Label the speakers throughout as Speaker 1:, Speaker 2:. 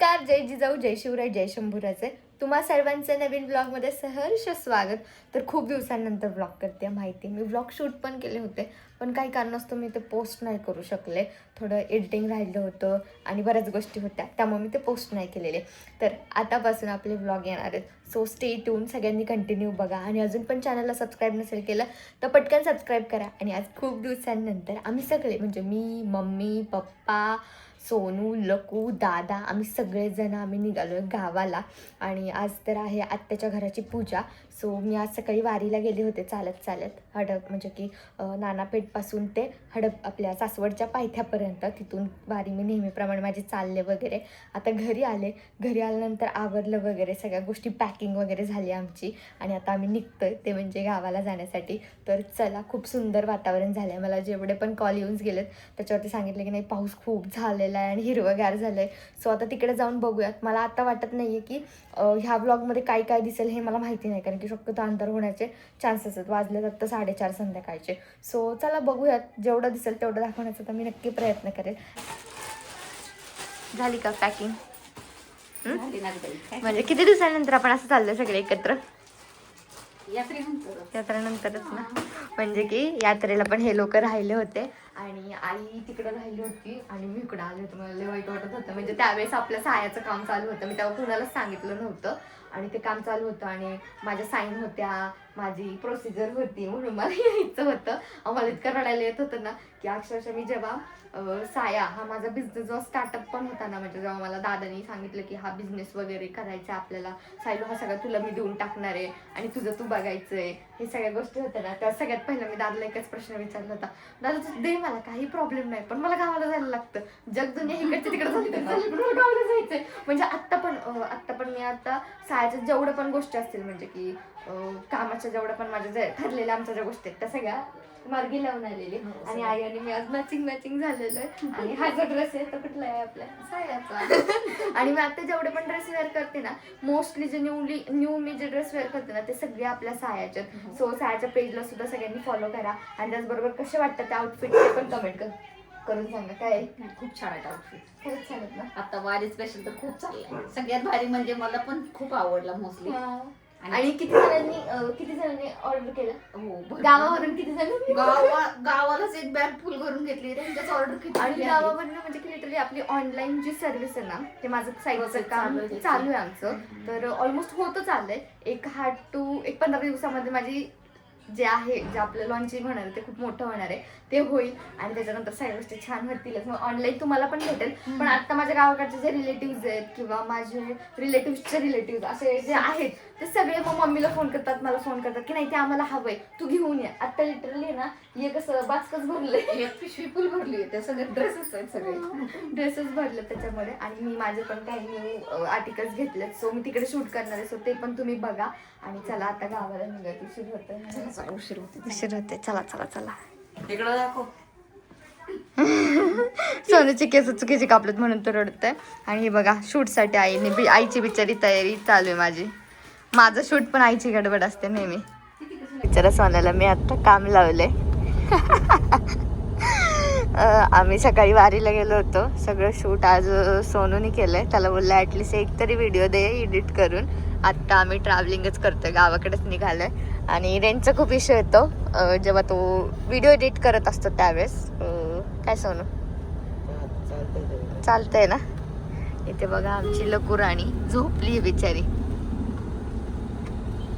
Speaker 1: नमस्कार, जय जिजाऊ, जय शिवराय, जय शंभूराजे. तुम्हा सर्वांचं नवीन ब्लॉगमध्ये सहर्ष स्वागत. तर खूप दिवसांनंतर ब्लॉग करते माहिती. मी ब्लॉग शूट पण केले होते, पण काही कारणास्तव मी ते पोस्ट नाही करू शकले. थोडं एडिटिंग राहिलं होतं आणि बऱ्याच गोष्टी होत्या, त्यामुळे मी ते पोस्ट नाही केलेले. तर आतापासून आपले ब्लॉग येणार आहेत. सो स्टे ट्यून, सगळ्यांनी कंटिन्यू बघा. आणि अजून पण चॅनलला सबस्क्राईब नसेल केलं तर पटकन सबस्क्राईब करा. आणि आज खूप दिवसांनंतर आम्ही सगळे, म्हणजे मी, मम्मी, पप्पा, सोनू, लकू, दादा, आम्ही सगळेजण निघालो आहे गावाला. आणि आज तर आहे आत्याच्या घराची पूजा. सो मी आज सकाळी वारीला गेले होते चालत हडप, म्हणजे की नानापेठपासून ते हडप आपल्या सासवडच्या पायथ्यापर्यंत. तिथून वारी मी नेहमीप्रमाणे माझी चालले वगैरे. आता घरी आल्यानंतर आवरलं वगैरे, सगळ्या गोष्टी पॅकिंग वगैरे झाली आमची. आणि आता आम्ही निघतोय, ते म्हणजे गावाला जाण्यासाठी. तर चला, खूप सुंदर वातावरण झालं आहे. मला जेवढे पण कॉल येऊन गेलेत त्याच्यावरती सांगितलं की नाही, पाऊस खूप झालेला आहे आणि हिरवंगार झालं आहे. सो आता तिकडे जाऊन बघूयात. मला आता वाटत नाही आहे की ह्या ब्लॉगमध्ये काय काय दिसेल हे मला माहिती नाही, कारण की शक्यतो अंधार होण्याचे चान्सेस आहेत. वाजले जातं 4:30 संध्याकाळचे. सो चला बघूयात, जेवढं दिसेल तेवढं दाखवण्याचा तर मी नक्की प्रयत्न करेल. झाली का पॅकिंग? म्हणजे किती दिवसानंतर आपण असं चाललोय सगळे एकत्र? यात्रेनंतरच ना. म्हणजे की यात्रेला पण हे लोक राहिले होते आणि आई तिकडे राहिली होती आणि मी इकडे आले होते. मला लय वाईट वाटत होतं. म्हणजे त्यावेळेस आपल्या सायाचं काम चालू होतं. मी तेव्हा कुणालाच सांगितलं नव्हतं आणि ते काम चालू होतं आणि माझ्या साईन होत्या, माझी प्रोसिजर होती, म्हणून मला यायचं होतं. आम्हाला इतकं रडायला येत होतं ना की अक्षरशः मी जेव्हा साया हा माझा बिझनेस जो स्टार्टअप पण होता ना, म्हणजे जेव्हा मला दादानी सांगितलं की हा बिझनेस वगैरे करायचा आपल्याला, सायलो हा सगळा तुला मी देऊन टाकणार आहे आणि तुझं तू बघायचंय, हे सगळ्या गोष्टी होत्या ना. त्या सगळ्यात पहिला मी दादाला एकच प्रश्न विचारला होता, दादा तू दे मला, काही प्रॉब्लेम नाही, पण मला गावाला जायला लागतं. जग दुनिया इकडची तिकडे झाली तर पण मला गावाला जायचंय. म्हणजे आत्ता पण मी आता सायाच्या जेवढ्या पण गोष्टी असतील, म्हणजे की कामाच्या जेवढ्या पण माझ्या जे ठरलेल्या आमच्या ज्या गोष्टी आहेत त्या सगळ्या मार्गी लावून आलेली. आणि आई आणि मी आज मॅचिंग झालेलं आहे. आणि हा जो ड्रेस आहे तो कुठला आहे? आपल्या सायाचा. आणि मी आता जेवढे पण ड्रेस वेअर करते ना, मोस्टली जे न्यू मी जे ड्रेस वेअर करते ना ते सगळे आपल्या सायाचे. सो सायाच्या पेजला सुद्धा सगळ्यांनी फॉलो करा. आणि त्याचबरोबर कसे वाटतं त्या आउटफिट ते पण कमेंट करून सांगा. काय
Speaker 2: खूप छान आहे आउटफिट,
Speaker 1: खरंच छान आहेत ना.
Speaker 2: आता वारी स्पेशल तर खूप चाललंय. सगळ्यात भारी म्हणजे मला पण खूप आवडला मोस्टली.
Speaker 1: आणि किती जणांनी ऑर्डर केलं?
Speaker 2: हो,
Speaker 1: गावावरून किती जणांनी?
Speaker 2: गावालाच एक बॅग फुल भरून घेतली, त्यांच्याच ऑर्डर किती.
Speaker 1: आणि गावावरून म्हणजे की लिटरली आपली ऑनलाईन जी सर्व्हिस आहे ना, ते माझं साईटचं काम चालू आहे आमचं. तर ऑलमोस्ट होतं चाललंय. एक 15 दिवसामध्ये माझी जे आपलं लॉन्चिंग होणार आहे ते खूप मोठं होणार आहे, ते होईल. आणि त्याच्यानंतर सगळ्या गोष्टी छान होतीलच. मग ऑनलाईन तुम्हाला पण भेटेल. पण आता माझ्या गावाकडचे जे रिलेटिव्ह आहेत किंवा माझे रिलेटिव्ह असे जे आहेत ते सगळे मग मम्मीला फोन करतात, मला फोन करतात की नाही ते आम्हाला हवंय, तू घेऊन ये. आता लिटरली ना हे कसं बाचकच भरलंय,
Speaker 2: एक पिशवी फुल भरली, त्या सगळे ड्रेसेस आहेत, सगळे
Speaker 1: ड्रेसेस भरले त्याच्यामध्ये. आणि मी माझे पण काही न्यू आर्टिकल्स घेतलेत. सो मी तिकडे शूट करणार आहे. सो ते पण तुम्ही बघा. आणि चला आता गावाला निघायचं, उशीर होते. चला
Speaker 2: इकडं दाखव.
Speaker 1: सोनूची केस चुकीची कापलेत म्हणून तर रडतंय. आणि हे बघा, शूटसाठी आईची बिचारी तयारी चालू आहे माझी. माझं शूट पण आईची गडबड असते नेहमी. बिचारा सोन्याला मी आता काम लावलंय. आम्ही सकाळी वारीला गेलो होतो. सगळं शूट आज सोनूने केलंय. त्याला बोललं ॲटलिस्ट एक तरी व्हिडिओ दे एडिट करून. आत्ता आम्ही ट्रॅव्हलिंगच करतोय, गावाकडेच निघालोय. आणि रेंजचा खूप इश्यू येतो जेव्हा तो व्हिडिओ एडिट करत असतो त्यावेळेस. काय सोनू चालतंय ना? इथे बघा आमची लकू राणी झोपली आहे बिचारी,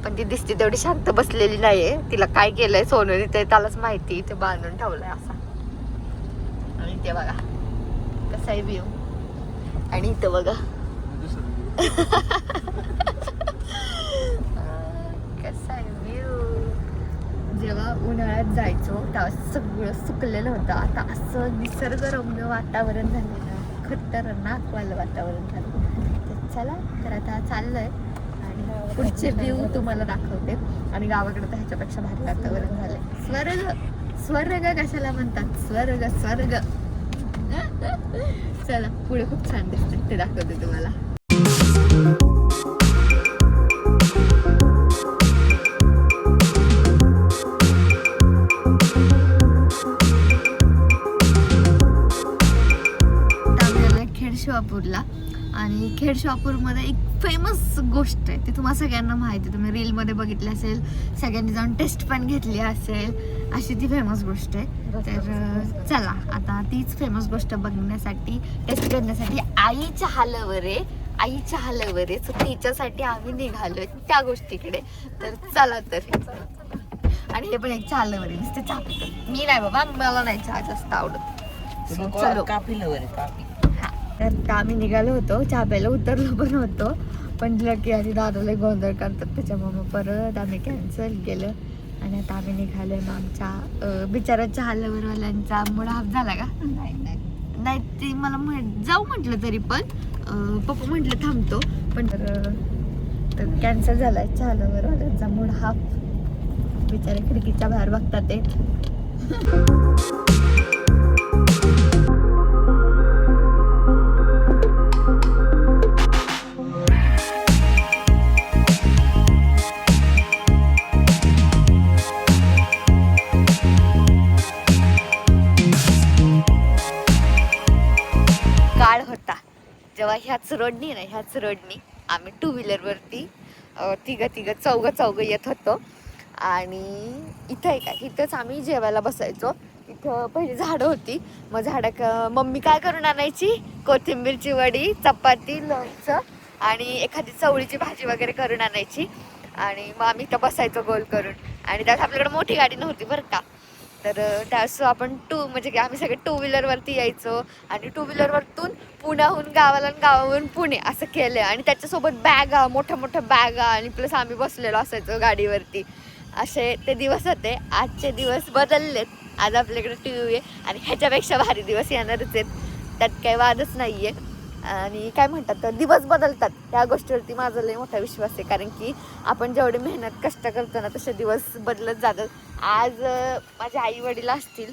Speaker 1: पण ती दिसते तेवढी शांत बसलेली नाहीये. तिला काय केलंय सोनूने ते त्यालाच माहिती. इथे बांधून ठेवलंय असा. आणि इथे बघा कसा आहे व्ह्यू. आणि इथं बघा कसा आहे व्ह्यू. जेव्हा उन्हाळ्यात जायचो तेव्हा सगळं सुकलेलं होतं. आता असं निसर्गरम्य वातावरण झालेलं, खतरनाकवालं वातावरण झालं. तर चला, तर आता चाललंय आणि पुढचे व्ह्यू तुम्हाला दाखवते. आणि गावाकडे तर ह्याच्यापेक्षा भारी वातावरण झालंय. स्वर्ग कशाला म्हणतात, स्वर्ग. चला पुढे खूप छान दिसते, ते दाखवते तुम्हाला. शिवापूरला आणि खेड शहापूरमध्ये एक फेमस गोष्ट आहे ती तुम्हाला सगळ्यांना माहिती आहे, तुम्ही रीलमध्ये बघितली असेल, सगळ्यांनी जाऊन टेस्ट पण घेतली असेल, अशी ती फेमस गोष्ट आहे. तर चला आता तीच फेमस गोष्ट बघण्यासाठी, टेस्ट करण्यासाठी आईच्या हालवर आहे सो तिच्यासाठी आम्ही निघालोय त्या गोष्टीकडे. तर चला तर. आणि हे पण एक चहा लवर आहे, नुसते चहा पितात. मी नाही बाबा, मला नाही चहा जास्त आवडत. चलो
Speaker 2: काफी लवर काफी.
Speaker 1: तर आम्ही निघालो होतो, चहा प्यायला उतरलो पण होतो, पण लकी आणि दादाला गोंधळ करतात त्याच्यामुळे मग परत आम्ही कॅन्सल केलं. आणि आता आम्ही निघालोय. मग आमच्या बिचारा चहा लवरवाल्यांचा मूड हाफ झाला का? नाही ते मला जाऊ म्हटलं तरी पण पप्पा म्हटलं थांबतो, पण तर कॅन्सल झालाय चहा लवरवाल्यांचा मूड हाफ. बिचारे खिडकीच्या बाहेर बघतात ते. काळ होता जेव्हा ह्याच रोडनी आम्ही टू व्हीलरवरती तिघं चौघ येत होतो. आणि इथं आहे का, इथंच आम्ही जेवायला बसायचो. इथं पहिली झाडं होती, मग मम्मी काय करून आणायची, कोथिंबीरची वडी, चपाती, लोणचं आणि एखादी चवळीची भाजी वगैरे करून आणायची. आणि मग आम्ही इथं बसायचो गोल करून. आणि त्यात आपल्याकडे मोठी गाडी नव्हती बरं का, तर त्यास आपण म्हणजे की आम्ही सगळे टू व्हीलरवरती यायचो. आणि टू व्हीलरवरतून पुण्याहून गावाला आणि गावावरून पुणे असं केलं. आणि त्याच्यासोबत बॅगा, मोठ्या बॅगा, आणि प्लस आम्ही बसलेलो असायचो गाडीवरती. असे ते दिवस होते. आजचे दिवस बदललेत, आज आपल्याकडे TV आहे आणि ह्याच्यापेक्षा भारी दिवस येणारच आहेत, त्यात काही वादच नाही आहे. आणि काय म्हणतात, तर दिवस बदलतात त्या गोष्टीवरती माझा लय मोठा विश्वास आहे. कारण की आपण जेवढी मेहनत कष्ट करतो ना, तसे दिवस बदलत जातात. आज माझे आई वडील असतील,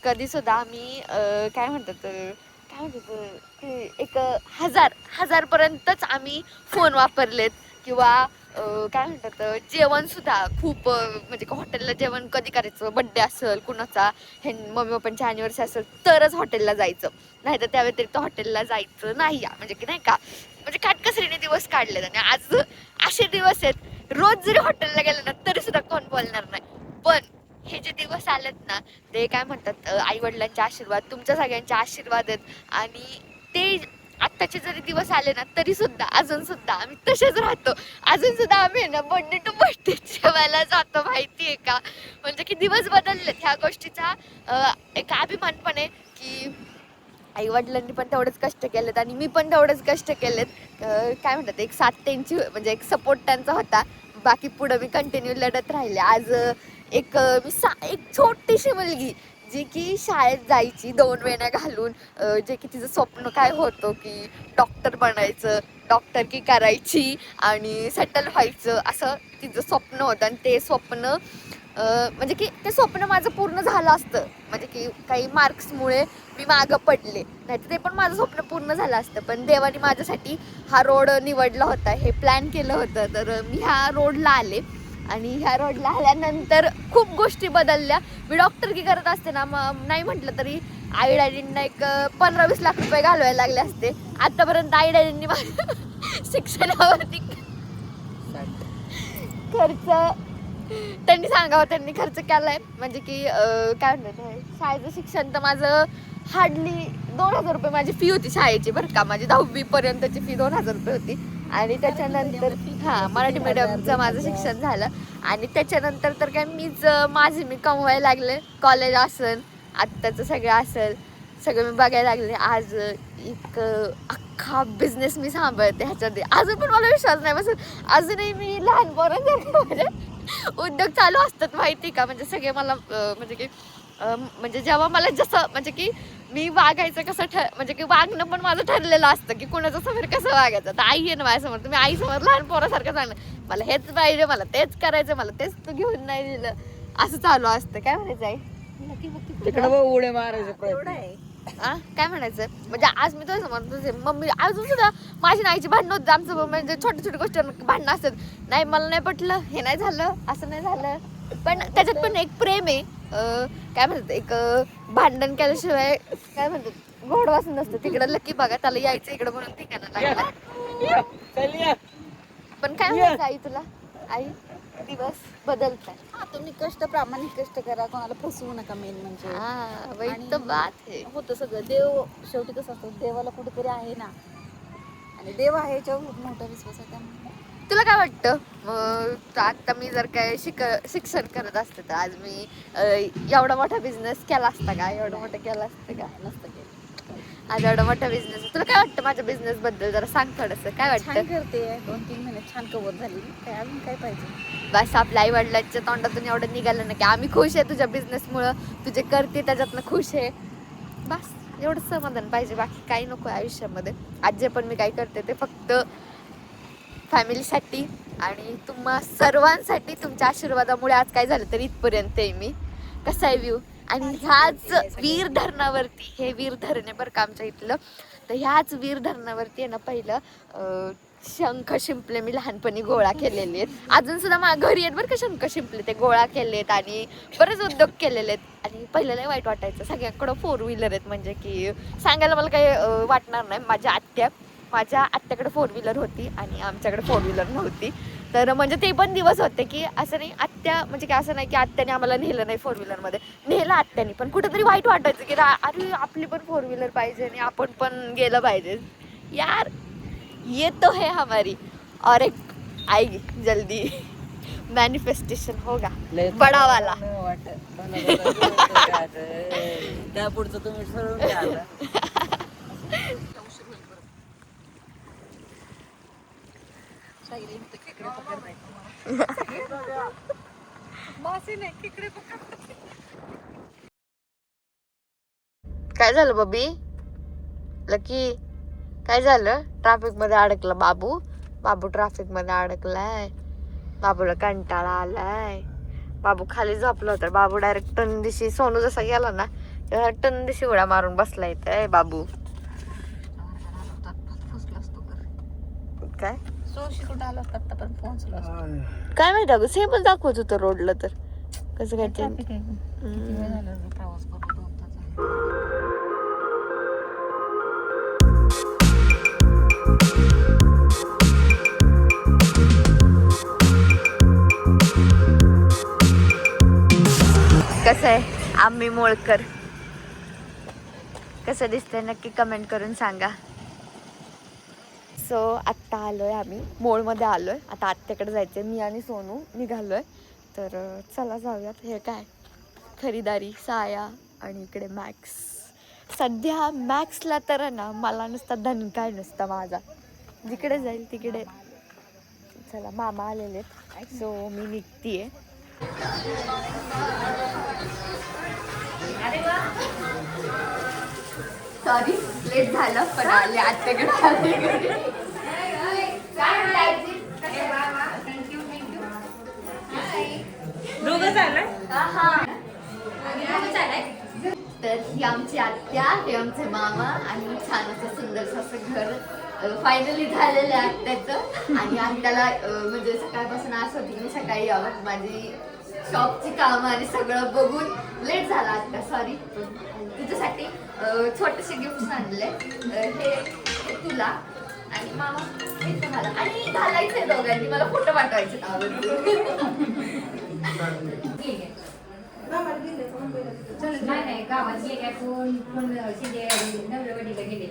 Speaker 1: कधीसुद्धा आम्ही काय म्हणतात ते एक हजारपर्यंतच आम्ही फोन वापरलेत. किंवा काय म्हणतात, जेवण सुद्धा खूप म्हणजे हॉटेलला जेवण कधी करायचं, बड्डे असेल कुणाचा, मम्मी पप्पांची अॅनिव्हर्सरी असेल तरच हॉटेलला जायचं, नाही तर त्या व्यतिरिक्त हॉटेलला जायचं नाही. म्हणजे की नाही का, म्हणजे काटकसरीने दिवस काढलेत. आणि आज असे दिवस आहेत, रोज जरी हॉटेलला गेलं ना तरी सुद्धा कोण बोलणार नाही. पण हे जे दिवस आलेत ना, ते काय म्हणतात, आई वडिलांचे आशीर्वाद, तुमच्या सगळ्यांचे आशीर्वाद आहेत. आणि ते आत्ताचे जरी दिवस आले ना तरी सुद्धा अजून सुद्धा आम्ही तसेच राहतो. अजून सुद्धा आम्ही ना बर्थडे टू बर्थडे जेवायला जातो, माहितीये का. म्हणजे की दिवस बदललेत, ह्या गोष्टीचा एक अभिमान पण आहे की आई वडिलांनी पण तेवढेच कष्ट केलेत आणि मी पण तेवढेच कष्ट केलेत. काय म्हणतात, एक साथ त्यांची, म्हणजे एक सपोर्ट त्यांचा होता. बाकी पुढं मी कंटिन्यू लढत राहिले. आज एक छोटीशी मुलगी जी की शाळेत जायची 2 वेण्या घालून, जे की तिचं स्वप्न काय होतं की डॉक्टर बनायचं, डॉक्टरकी करायची आणि सेटल व्हायचं, असं तिचं स्वप्न होतं. आणि ते स्वप्न म्हणजे की ते स्वप्न माझं पूर्ण झालं असतं, म्हणजे की काही मार्क्समुळे मी मागं पडले, नाही तर ते पण माझं स्वप्न पूर्ण झालं असतं. पण देवाने माझ्यासाठी हा रोड निवडला होता, हे प्लॅन केलं होतं. तर मी ह्या रोडला आले. आणि ह्या रोडला आल्यानंतर खूप गोष्टी बदलल्या. मी डॉक्टरकी करत असते ना, मग नाही म्हटलं तरी आई डॅडींना एक 15-20 लाख रुपये घालवायला लागले असते. आतापर्यंत आई डॅडींनी माझ्या शिक्षणावरती खर्च त्यांनी सांगावं, त्यांनी खर्च केलाय. म्हणजे की काय म्हणतात, शाळेचं शिक्षण तर माझं हार्डली 2,000 रुपये माझी फी होती शाळेची बरं का. माझी 10वी पर्यंतची फी 2,000 रुपये होती. आणि त्याच्यानंतर मराठी मीडियमचं माझं शिक्षण झालं. आणि त्याच्यानंतर तर काय मी कमवायला लागले. कॉलेज असेल, आत्ताचं सगळं असेल, सगळं मी बघायला लागले. आज एक अख्खा बिझनेस मी सांभाळते. ह्याच्यामध्ये अजून पण मला विश्वास नाही बसत, अजूनही मी लहान पोरांसारखे उद्योग चालू असतात, माहिती का. म्हणजे सगळे मला म्हणजे की म्हणजे जेव्हा मला जसं, म्हणजे की मी वागायचं कसं म्हणजे की वागणं पण माझं ठरलेलं असतं की कोणाच्या समोर कसं वागायचं. तर आई आहे ना माझ्यासमोर, तुम्ही आईसमोर लहान पोरासारखं सांगणं, मला हेच पाहिजे, मला तेच करायचं, मला तेच तू घेऊन नाही दिलं, असं चालू असतं. काय म्हणायचं आई,
Speaker 2: उड्या मारायचं
Speaker 1: काय म्हणायचं. म्हणजे आज मी तुझ्या समोर मम्मी अजून सुद्धा माझी आईची भांडणं होतं आमचं, म्हणजे छोट्या गोष्टी भांडणं असतात. नाही मला नाही पटलं, हे नाही झालं, असं नाही झालं, पण त्याच्यात पण एक प्रेम आहे. काय म्हणतात, एक भांडण केल्याशिवाय काय म्हणतात, गोडवास नसतं तिकडं. लकी बघा त्याला यायचं इकडं म्हणून ठिकाणं लागला. पण काय म्हणायचं आई तुला? आई दिवस बदलताय.
Speaker 2: हा तुम्ही कष्ट प्रामाणिक कष्ट करा, कोणाला फसवू नका. मेन म्हणजे
Speaker 1: हाँ वही
Speaker 2: आणि
Speaker 1: तो बात है.
Speaker 2: होतं सगळं. देव शेवटी कसं असतं, देवाला कुठेतरी आहे ना, आणि देव आहे याच्यावर खूप मोठा विश्वास आहे. त्यामुळे
Speaker 1: तुला काय वाटतं आता मी जर काय शिक्षण करत असते तर आज मी एवढा मोठा बिझनेस केला असता का? एवढं मोठं केलं असतं का?
Speaker 2: नसतं केलं.
Speaker 1: आज एवढा मोठा बिझनेस. तुला काय वाटतं माझ्या बिझनेस बद्दल जरा सांग थोडंसं. काय
Speaker 2: छान
Speaker 1: वाटतं?
Speaker 2: करते, 2-3 महिने छान कव्हर झाली. काय अजून काय पाहिजे?
Speaker 1: बस आपल्या आई वडिलांच्या तोंडातून एवढं निघालं ना की आम्ही खुश आहे तुझ्या बिझनेसमुळं, तुझे करते त्याच्यातनं खुश आहे. बस एवढं समाधान पाहिजे, बाकी काही नको आयुष्यामध्ये. आज जे पण मी काय करते ते फक्त फॅमिलीसाठी आणि तुम्हा सर्वांसाठी. तुमच्या आशीर्वादामुळे आज काय झालं तरी इथपर्यंत आहे मी. कसा आहे व्ह्यू? आणि ह्याच वीर धरणावरती, हे वीर धरण आहे बरं का आमच्या इथलं, तर ह्याच वीर धरणावरती आहे ना पहिलं शंख शिंपले मी लहानपणी गोळा केलेले आहेत. अजून सुद्धा घरी आहेत बरं का शंख शिंपले, ते गोळा केलेत आणि बरेच उद्योग केलेले आहेत. आणि पहिलं लय वाईट वाटायचं, सगळ्यांकडं 4 व्हीलर आहेत, म्हणजे की सांगायला मला काही वाटणार नाही. माझ्या आत्याकडे 4 व्हीलर होती आणि आमच्याकडे 4 व्हीलर नव्हती. तर म्हणजे ते पण दिवस होते की असं नाही आत्या, म्हणजे की असं नाही की आत्याने आम्हाला नेलं नाही 4 व्हीलरमध्ये, नेलं आत्याने, पण कुठेतरी वाईट वाटायचं की अरे आपली पण 4 व्हीलर पाहिजे आणि आपण पण गेलं पाहिजे यार. ये तो है हमारी, और एक आएगी जल्दी, मैनिफेस्टेशन होगा बड़ा वाला.
Speaker 2: त्या पुढचं तुम्ही ठरवून घ्या आता.
Speaker 1: काय झालं बबी? लकी काय झालं? ट्रॅफिक मध्ये अडकला बाबू ट्रॅफिक मध्ये अडकलाय. बाबूला कंटाळा आलाय. बाबू खाली झोपला होता. बाबू डायरेक्ट टन दिशी, सोनू जसा गेला ना टन दिशी उड्या मारून बसला इथे बाबू. काय
Speaker 2: सोशी कुठं आला असता आता पण पोहोचलो असतो.
Speaker 1: काय माहिती अगं, सेमच दाखवत होतं रोडला, तर कसं काय
Speaker 2: ट्रॅफिक आहे. किती वेळ झाला प्रवास करून? 2 तास झाले.
Speaker 1: कसं आहे आम्ही मोळकर, कसं दिसतंय नक्की कमेंट करून सांगा. सो आत्ता आलोय आम्ही मोळमध्ये आलोय. आता आत्याकडे जायचंय, मी आणि सोनू निघालोय. तर चला जाऊयात. हे काय खरीदारी, साया आणि इकडे मॅक्स. सध्या मॅक्सला तर ना मला नुसता धनकाय नुसता माझा, जिकडे जाईल तिकडे. चला मामा आलेले आहेत, सो मी निघतीये. सॉरी लेट झालं, पण आले आत्याकडे आले. तर ही आमची आत्या, हे आमचे मामा आणि छान असं सुंदरसं असं घर फायनली झालेलं आहे आत्याचं. आणि आत्याला म्हणजे सकाळपासून असं होती की सकाळी यावं, माझी शॉपची कामं आणि सगळं बघून लेट झाला आत्या, सॉरी. तुझ्यासाठी छोटेसे गिफ्ट आणले, हे तुला आणि मामा हे तुम्हाला, आणि घालायचंय दोघांनी, मला फोटो पाठवायचे
Speaker 3: नाही गावात गेल्या कोण शिंदे नवरवडीला गेले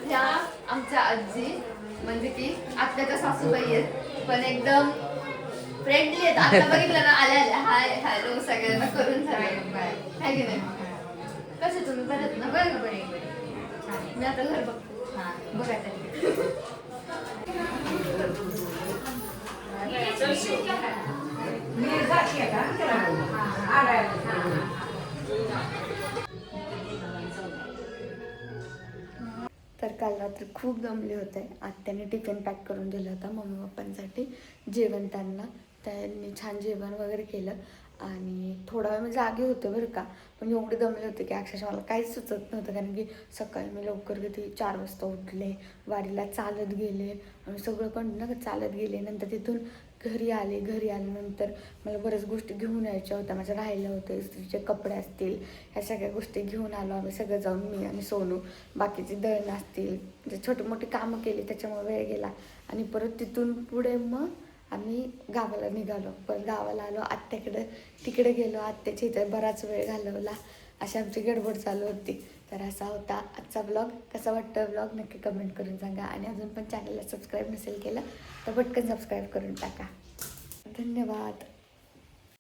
Speaker 1: ह्या आमच्या आजी, म्हणजे की आत्याच्या सासूबाई आहेत, पण एकदम फ्रेंडली आहेत. आता बघितलं ना आल्या आल्या हाय हॅलो सगळ्यांना करून झालं काय की नाही. कसे तुम्ही बरं ना? बरं बरं. मी आता घर बघतो. बघा तर काल रात्री खूप दमले होते. आत्याने टिफिन पॅक करून दिला होता मम्मी पप्पांसाठी जेवण. त्यांनी छान जेवण वगैरे केलं आणि थोडा वेळ मी जागे होते बरं का, पण एवढे दमले होते की अक्षरशः मला काहीच सुचत नव्हतं. कारण की सकाळी मी लवकर किती 4 वाजता उठले, वाडीला चालत गेले आणि सगळं कंटिन्यू चालत गेले. नंतर तिथून घरी आल्यानंतर मला बऱ्याच गोष्टी घेऊन यायच्या होत्या, माझ्या राहिल्या होत्या, इस्त्रीचे कपडे असतील, ह्या सगळ्या गोष्टी घेऊन आलो आम्ही सगळं जाऊन, मी आणि सोनू. बाकीचे दळणं असतील, म्हणजे छोटी मोठी कामं केली, त्याच्यामुळे वेळ गेला. आणि परत तिथून पुढे मग आम्ही गावाला निघालो. पण गावाला आलो, आत्याकडे तिकडे गेलो, आत्याच्या इथे बराच वेळ घालवला. अशी आमची गडबड चालू होती. तर असा होता आजचा ब्लॉग. कसा वाटतं ब्लॉग नक्की कमेंट करून सांगा. आणि अजून पण चॅनलला सबस्क्राईब नसेल केलं तर पटकन सबस्क्राईब करून टाका. धन्यवाद.